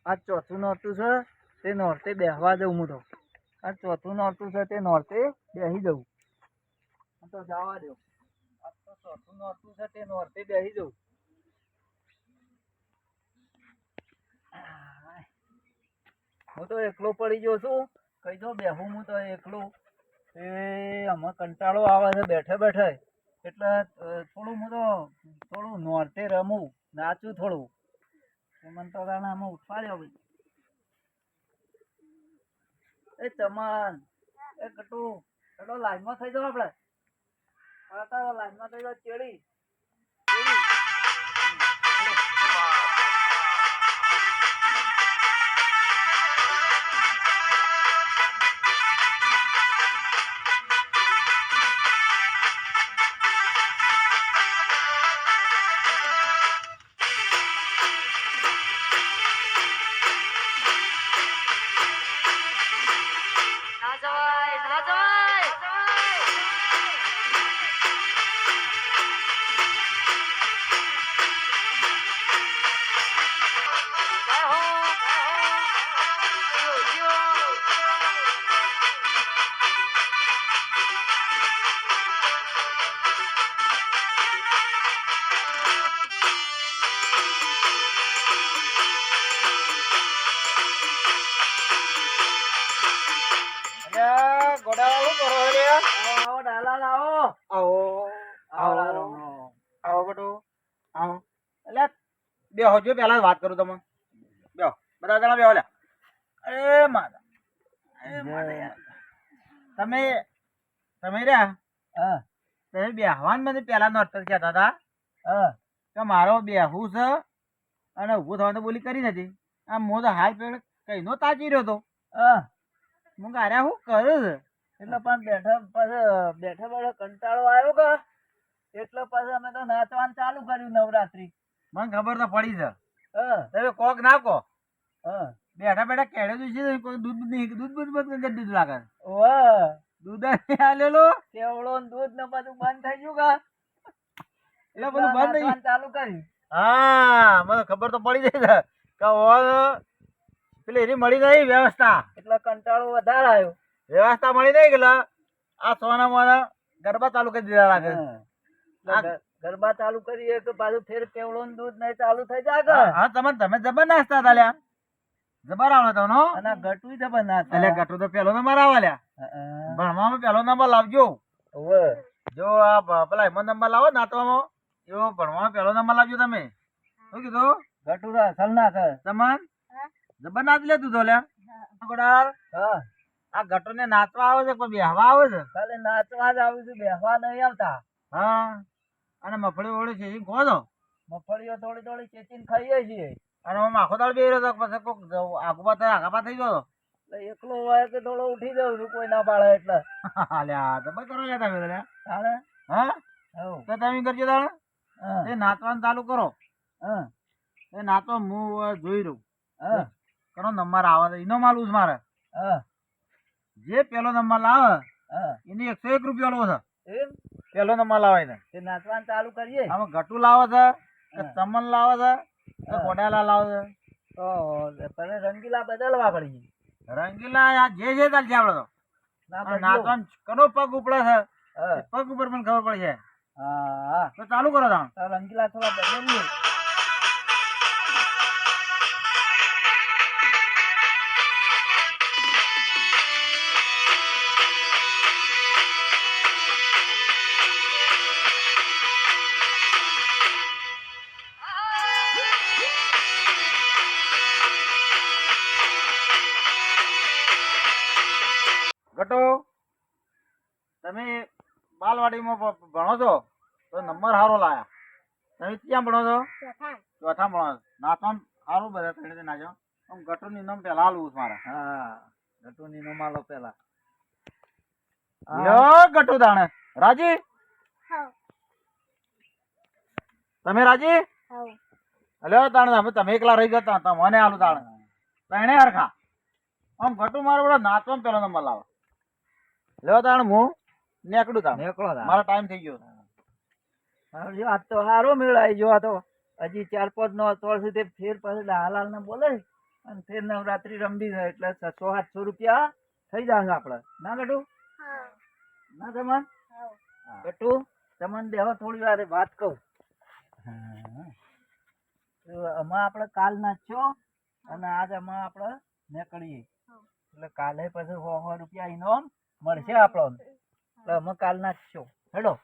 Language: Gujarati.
આ ચોથું નોરતું છે તે નોરતે બેહવા દઉં હું તો. આ ચોથું નોરતું છે તે નોરતે બેસી દઉં. તો જવા દો. આ તો ચોથું નોરતું છે તે નોરતે બેસી દઉં. હું તો એકલો પડી ગયો છું. કઈ તો બેહું હું તો એકલો. એ આમાં કંટાળો આવે છે બેઠે બેઠે. એટલે થોડું હું તો થોડું નોરતે રમું, નાચું થોડું. મને તો આમાં ઉઠાડ્યો ભાઈ. એ ચમન, એ કટુ, ચલો લાઈનમાં થઈ જાવ આપણે. લાઈનમાં થઈ જાવ ચેડી. બેહો જો પેલા વાત કરું તમે બેહો બધા જણા બેહો લ્યા. અરે માતા તમે તમે રહ્યા તમે બેહવાન મને પેલા નોટર કહેતા હતા કે મારો બેહવું છે અને ઊભું થવાનું તો બોલી કરી નથી. આમ હું તો હાલ પેડ કઈ નો તાચી રહ્યો તો હું ગાર્યા હું કરું છે એટલે પણ બેઠા બેઠા કંટાળો આવ્યો કે એટલે પછી અમે તો નાચવાનું ચાલુ કર્યું નવરાત્રી. મને ખબર તો પડી છે. તમે કોક ના કહો બેઠા બેઠા કેળે છે કોઈ દૂધ નહીં દૂધ લાગે દૂધ આલેલો કેવડો દૂધ ને બધું બંધ થઈ ગયું એટલે બધું બંધ થઈ ચાલુ કર્યું. હા મને ખબર તો પડી જાય છે કે પેલી એની મળી નહીં વ્યવસ્થા એટલે કંટાળો વધારે આવ્યો. વ્યવસ્થા મળી નહીં ગયેલા આ સોના મોના ગરબા ચાલુ કરી દીધા લાગે. ગરબા ચાલુ કરીએ કે પાછું ફેર કેવડો દૂધ નહીં ચાલુ થઈ જાય. હા તમે જબર નાસ્તા હતા લ્યા જબર આવે તો નો અને ગટુ જબર નાસ્તા એટલે ગટુ તો પેલો નંબર આવે લ્યા ભણવામાં પેલો નંબર લાવજો. જો આ પેલા એમાં નંબર લાવો નાચવામાં એવો ભણવામાં પેલો નંબર લાવજો. તમે શું કીધું ગટુ અસલ ના કર તમન જબર નાચ લે તું તો લ્યા. આ ગટુ ને નાચવા આવે છે પણ બેહવા આવે છે. ખાલી નાચવા જ આવું છું બેહવા નહીં આવતા. હા અને મફળી વળી છે કહો છો મગફળીઓ થોડી થોડી ચેચીને ખાઈએ છીએ. અને હું આખો દાળ બેહી રહ્યો પછી કોક આગુબા થાય આગા થઈ ગયો એકલો હોય કે થોડો ઉઠી જાઉં છું કોઈ ના પાડે એટલે. લ્યા તો ભાઈ કરો લ્યા તમે તાણે હા તો તમે કરજો તાણે એ નાચવાનું ચાલુ કરો. એ નાચો હું જોઈ રહ્યું કરો નંબર આવે એનો માલું છે મારે. જે પેલો નંબર લાવે એની 101 રૂપિયા લો છે. પેલો નંબર લાવે ને તે નાચવાનું ચાલુ કરીએ. આમાં ગટુ લાવે છે કે ચમન લાવે છે કે ગોડાલા લાવે છે તો રંગીલા બદલવા પડી. રંગીલા જે ચાલશે આપડે તો નાચવાનું કનો પગ ઉપડે છે પગ ઉપર મને ખબર પડશે. હા તો ચાલુ કરો તમે રંગીલા થોડા બદલીએ. ગટો તમે બાલવાડીમાં ભણો છો તો નંબર સારો લાયા. તમે ક્યાં ભણો છો ચોથા ભણો છો. નાચવાનું સારું બધા ત્રણે નાચો. આમ ગટુ ની નામ પેલા આલવું છે મારે. ગટુ ની નામ આલો પેલા. ગટુ તાણે રાજી તમે રાજી હલો તાણે તમે એકલા રહી ગયા તમને આલું તાણે ત્રણે હરખા. આમ ગટુ મારો બધો નાચવામાં પેલો નંબર લાવે. લ્યો તાણ હું નીકળું તાણ મારો ટાઈમ થઈ ગયો. આજ તો સારો મેળ આવી ગયો. આ તો હજી 4-5 નો અતવાર સુધી ફેર પછી હાલ ને બોલે અને ફેર નવરાત્રી રમવી છે એટલે 600-700 રૂપિયા થઈ જશે આપણે. ના ગટુ? ના તમન? ગટુ તમને બેહો થોડી વાર વાત કહું. તો આમાં આપણે કાલ નાખ્યો અને આજ આમાં આપણે નીકળીએ એટલે કાલે પછી 100 રૂપિયા ઇનામ મળશે આપણને. એટલે અમે કાલ નાખશો. હેડો.